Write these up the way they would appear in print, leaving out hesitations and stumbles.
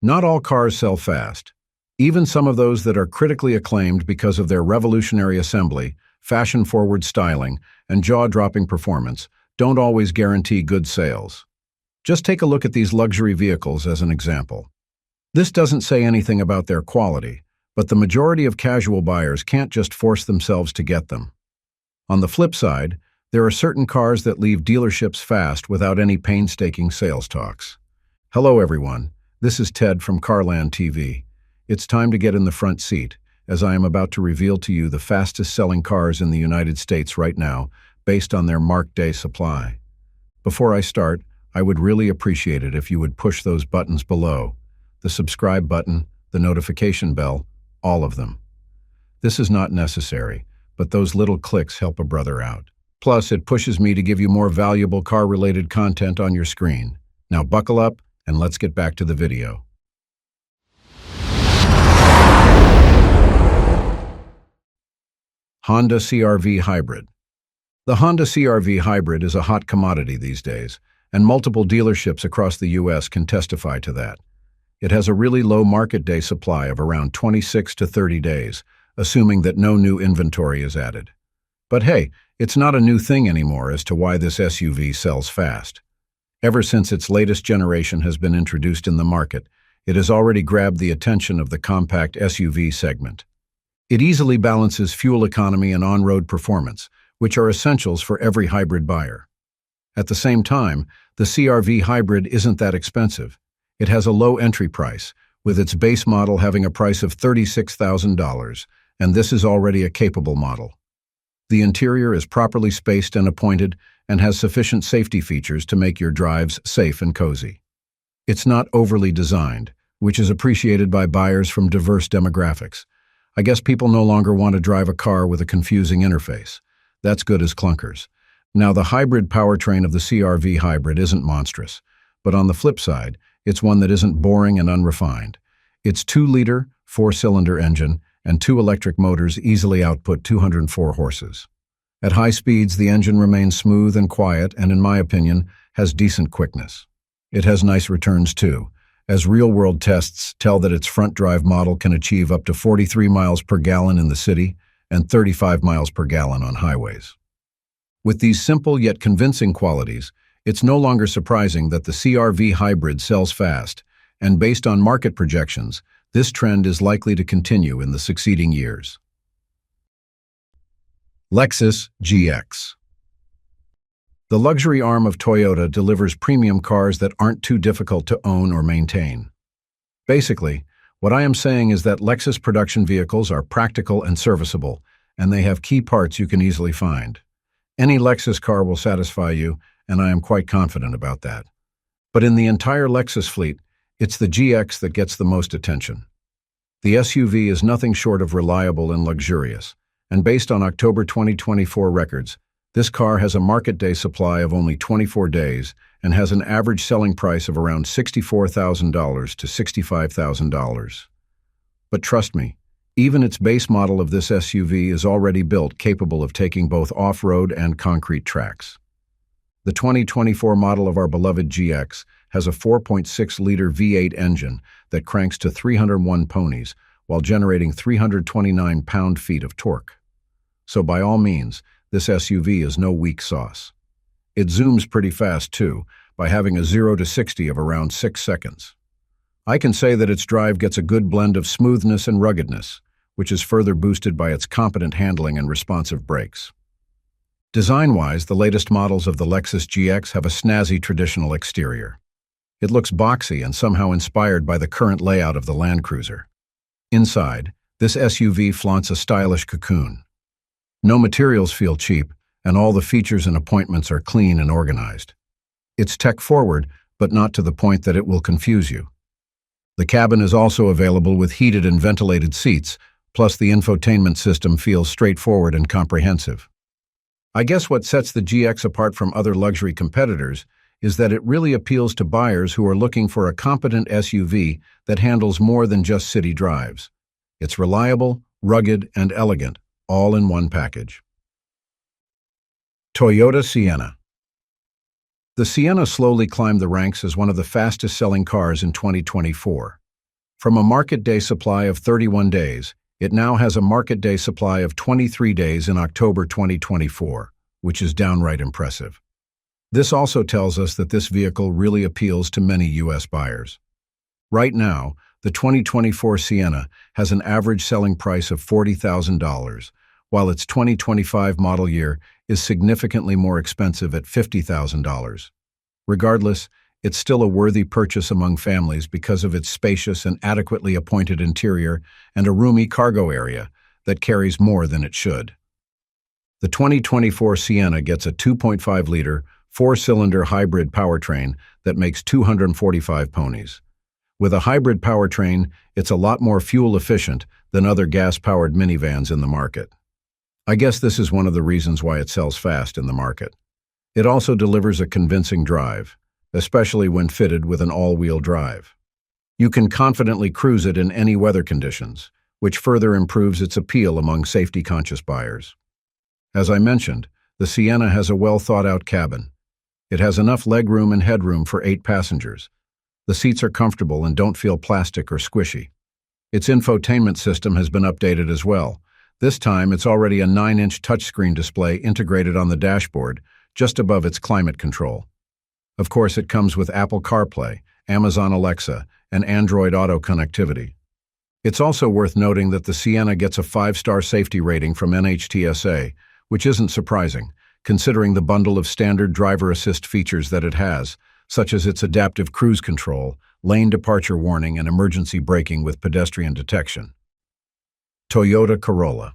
Not all cars sell fast. Even some of those that are critically acclaimed because of their revolutionary assembly, fashion-forward styling, and jaw-dropping performance don't always guarantee good sales. Just take a look at these luxury vehicles as an example. This doesn't say anything about their quality, but the majority of casual buyers can't just force themselves to get them. On the flip side, there are certain cars that leave dealerships fast without any painstaking sales talks. Hello everyone, this is Ted from Carland TV. It's time to get in the front seat, as I am about to reveal to you the fastest-selling cars in the United States right now, based on their marked day supply. Before I start, I would really appreciate it if you would push those buttons below. The subscribe button, the notification bell, all of them. This is not necessary, but those little clicks help a brother out. Plus, it pushes me to give you more valuable car-related content on your screen. Now buckle up, and let's get back to the video. Honda CR-V Hybrid. The Honda CR-V Hybrid is a hot commodity these days, and multiple dealerships across the U.S. can testify to that. It has a really low market day supply of around 26 to 30 days, assuming that no new inventory is added. But hey, it's not a new thing anymore as to why this SUV sells fast. Ever since its latest generation has been introduced in the market, it has already grabbed the attention of the compact SUV segment. It easily balances fuel economy and on-road performance, which are essentials for every hybrid buyer. At the same time, the CR-V Hybrid isn't that expensive. It has a low entry price, with its base model having a price of $36,000, and this is already a capable model. The interior is properly spaced and appointed and has sufficient safety features to make your drives safe and cozy. It's not overly designed, which is appreciated by buyers from diverse demographics. I guess people no longer want to drive a car with a confusing interface. That's good as clunkers. Now, the hybrid powertrain of the CR-V Hybrid isn't monstrous, but on the flip side, it's one that isn't boring and unrefined. Its 2-liter, 4-cylinder engine and 2 electric motors easily output 204 horses. At high speeds, the engine remains smooth and quiet and, in my opinion, has decent quickness. It has nice returns too, as real-world tests tell that its front-drive model can achieve up to 43 miles per gallon in the city and 35 miles per gallon on highways. With these simple yet convincing qualities, it's no longer surprising that the CR-V Hybrid sells fast, and based on market projections, this trend is likely to continue in the succeeding years. Lexus GX. The luxury arm of Toyota delivers premium cars that aren't too difficult to own or maintain. Basically, what I am saying is that Lexus production vehicles are practical and serviceable, and they have key parts you can easily find. Any Lexus car will satisfy you, and I am quite confident about that. But in the entire Lexus fleet, it's the GX that gets the most attention. The SUV is nothing short of reliable and luxurious, and based on October 2024 records, this car has a market day supply of only 24 days and has an average selling price of around $64,000 to $65,000. But trust me, even its base model of this SUV is already built capable of taking both off-road and concrete tracks. The 2024 model of our beloved GX has a 4.6-liter V8 engine that cranks to 301 ponies while generating 329 pound-feet of torque. So by all means, this SUV is no weak sauce. It zooms pretty fast too, by having a 0 to 60 of around 6 seconds. I can say that its drive gets a good blend of smoothness and ruggedness, which is further boosted by its competent handling and responsive brakes. Design-wise, the latest models of the Lexus GX have a snazzy traditional exterior. It looks boxy and somehow inspired by the current layout of the Land Cruiser. Inside, this SUV flaunts a stylish cocoon. No materials feel cheap, and all the features and appointments are clean and organized. It's tech-forward, but not to the point that it will confuse you. The cabin is also available with heated and ventilated seats, plus the infotainment system feels straightforward and comprehensive. I guess what sets the GX apart from other luxury competitors is that it really appeals to buyers who are looking for a competent SUV that handles more than just city drives. It's reliable, rugged, and elegant, all in one package. Toyota Sienna. The Sienna slowly climbed the ranks as one of the fastest-selling cars in 2024. From a market day supply of 31 days, it now has a market day supply of 23 days in October 2024, which is downright impressive. This also tells us that this vehicle really appeals to many U.S. buyers. Right now, the 2024 Sienna has an average selling price of $40,000, while its 2025 model year is significantly more expensive at $50,000. Regardless, it's still a worthy purchase among families because of its spacious and adequately appointed interior and a roomy cargo area that carries more than it should. The 2024 Sienna gets a 2.5-liter, four-cylinder hybrid powertrain that makes 245 ponies. With a hybrid powertrain, it's a lot more fuel efficient than other gas-powered minivans in the market. I guess this is one of the reasons why it sells fast in the market. It also delivers a convincing drive, especially when fitted with an all-wheel drive. You can confidently cruise it in any weather conditions, which further improves its appeal among safety-conscious buyers. As I mentioned, the Sienna has a well-thought-out cabin. It has enough legroom and headroom for 8 passengers. The seats are comfortable and don't feel plastic or squishy. Its infotainment system has been updated as well. This time, it's already a 9-inch touchscreen display integrated on the dashboard, just above its climate control. Of course, it comes with Apple CarPlay, Amazon Alexa, and Android Auto connectivity. It's also worth noting that the Sienna gets a 5-star safety rating from NHTSA, which isn't surprising, considering the bundle of standard driver assist features that it has, such as its adaptive cruise control, lane departure warning, and emergency braking with pedestrian detection. Toyota Corolla.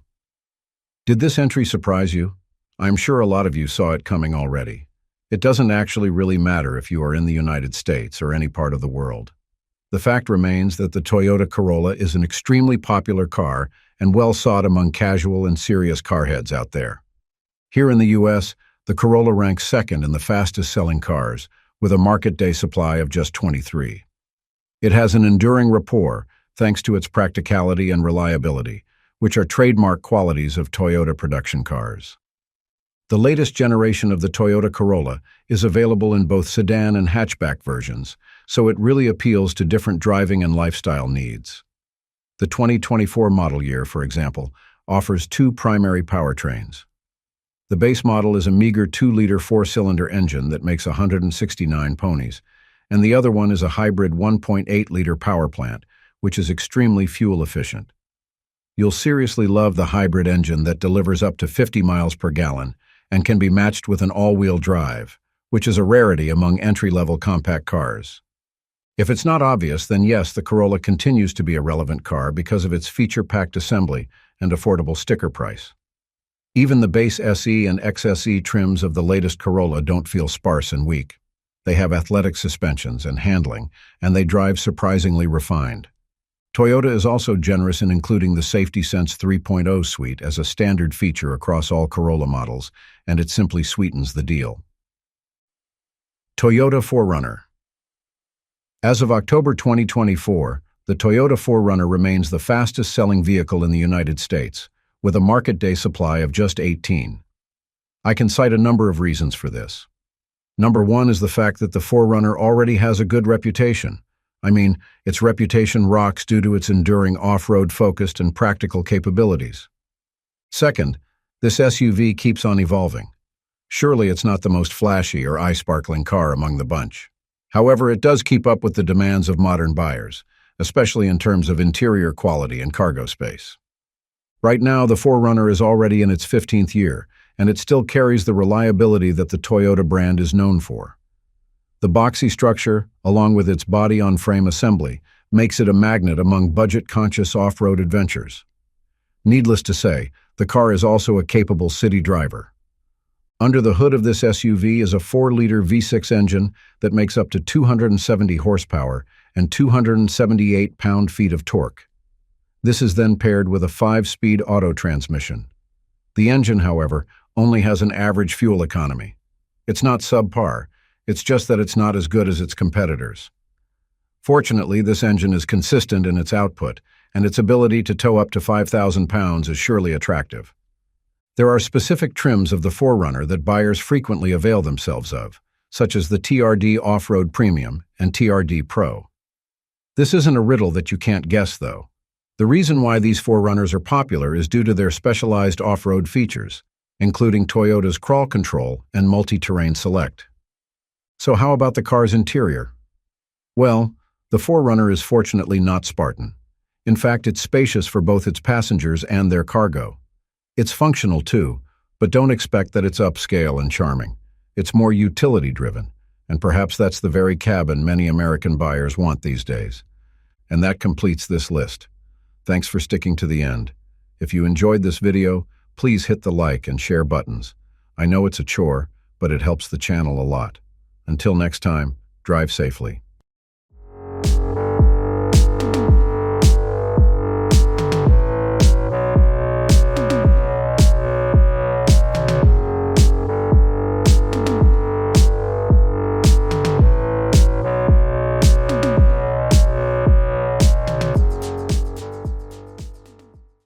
Did this entry surprise you? I'm sure a lot of you saw it coming already. It doesn't actually really matter if you are in the United States or any part of the world. The fact remains that the Toyota Corolla is an extremely popular car and well sought among casual and serious carheads out there. Here in the U.S., the Corolla ranks second in the fastest-selling cars, with a market day supply of just 23. It has an enduring rapport thanks to its practicality and reliability, which are trademark qualities of Toyota production cars. The latest generation of the Toyota Corolla is available in both sedan and hatchback versions, so it really appeals to different driving and lifestyle needs. The 2024 model year, for example, offers 2 primary powertrains. The base model is a meager 2-liter 4-cylinder engine that makes 169 ponies, and the other one is a hybrid 1.8-liter power plant, which is extremely fuel efficient. You'll seriously love the hybrid engine that delivers up to 50 miles per gallon and can be matched with an all-wheel drive, which is a rarity among entry-level compact cars. If it's not obvious, then yes, the Corolla continues to be a relevant car because of its feature-packed assembly and affordable sticker price. Even the base SE and XSE trims of the latest Corolla don't feel sparse and weak. They have athletic suspensions and handling, and they drive surprisingly refined. Toyota is also generous in including the Safety Sense 3.0 suite as a standard feature across all Corolla models, and it simply sweetens the deal. Toyota 4Runner. As of October 2024, the Toyota 4Runner remains the fastest-selling vehicle in the United States, with a market day supply of just 18. I can cite a number of reasons for this. Number 1 is the fact that the 4Runner already has a good reputation. I mean, its reputation rocks due to its enduring off-road focused and practical capabilities. Second, this SUV keeps on evolving. Surely it's not the most flashy or eye-sparkling car among the bunch. However, it does keep up with the demands of modern buyers, especially in terms of interior quality and cargo space. Right now, the 4Runner is already in its 15th year, and it still carries the reliability that the Toyota brand is known for. The boxy structure, along with its body-on-frame assembly, makes it a magnet among budget-conscious off-road adventures. Needless to say, the car is also a capable city driver. Under the hood of this SUV is a 4-liter V6 engine that makes up to 270 horsepower and 278 pound-feet of torque. This is then paired with a 5-speed auto transmission. The engine, however, only has an average fuel economy. It's not subpar. It's just that it's not as good as its competitors. Fortunately, this engine is consistent in its output, and its ability to tow up to 5,000 pounds is surely attractive. There are specific trims of the 4Runner that buyers frequently avail themselves of, such as the TRD Off-Road Premium and TRD Pro. This isn't a riddle that you can't guess, though. The reason why these 4Runners are popular is due to their specialized off-road features, including Toyota's crawl control and multi-terrain select. So how about the car's interior? Well, the 4Runner is fortunately not Spartan. In fact, it's spacious for both its passengers and their cargo. It's functional too, but don't expect that it's upscale and charming. It's more utility-driven, and perhaps that's the very cabin many American buyers want these days. And that completes this list. Thanks for sticking to the end. If you enjoyed this video, please hit the like and share buttons. I know it's a chore, but it helps the channel a lot. Until next time, drive safely.